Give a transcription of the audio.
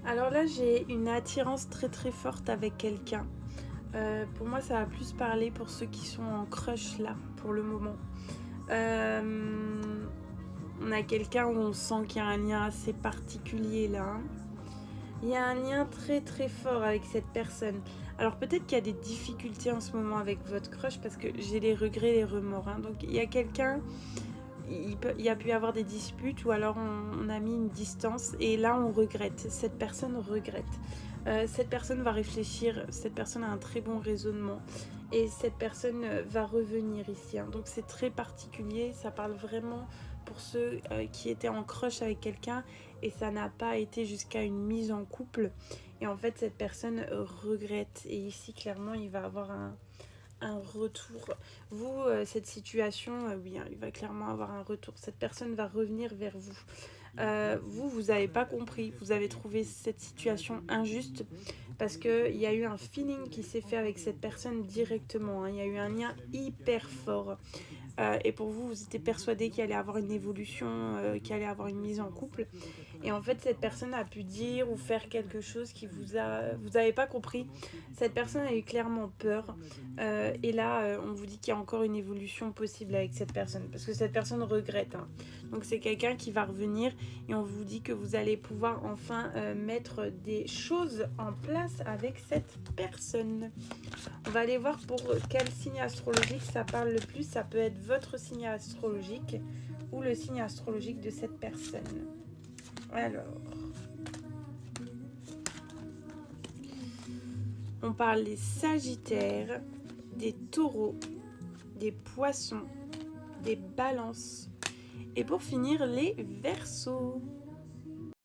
Alors là, j'ai une attirance très très forte avec quelqu'un. Pour moi, ça va plus parler pour ceux qui sont en crush là, pour le moment. Euh, on a quelqu'un où on sent qu'il y a un lien assez particulier là, hein. Il y a un lien très très fort avec cette personne. Alors peut-être qu'il y a des difficultés en ce moment avec votre crush parce que j'ai les regrets, les remords, hein. Donc il y a quelqu'un, il y a pu y avoir des disputes ou alors on a mis une distance et là on regrette. Cette personne regrette. Cette personne va réfléchir, cette personne a un très bon raisonnement et cette personne va revenir ici, hein. Donc c'est très particulier, ça parle vraiment pour ceux qui étaient en crush avec quelqu'un et ça n'a pas été jusqu'à une mise en couple. Et en fait cette personne regrette et ici clairement il va avoir un retour. Vous, cette situation, oui, hein, il va clairement avoir un retour. Cette personne va revenir vers vous. Vous n'avez pas compris. Vous avez trouvé cette situation injuste parce qu'il y a eu un feeling qui s'est fait avec cette personne directement, hein. Il y a eu un lien hyper fort. Et pour vous, vous étiez persuadé qu'il allait avoir une évolution, qu'il allait avoir une mise en couple. Et en fait, cette personne a pu dire ou faire quelque chose qui vous avez pas compris. Cette personne a eu clairement peur. Et là, on vous dit qu'il y a encore une évolution possible avec cette personne. Parce que cette personne regrette, hein. Donc c'est quelqu'un qui va revenir et on vous dit que vous allez pouvoir enfin mettre des choses en place avec cette personne. On va aller voir pour quel signe astrologique ça parle le plus. Ça peut être votre signe astrologique ou le signe astrologique de cette personne. Alors, on parle des Sagittaires, des Taureaux, des Poissons, des Balances et pour finir les Verseaux.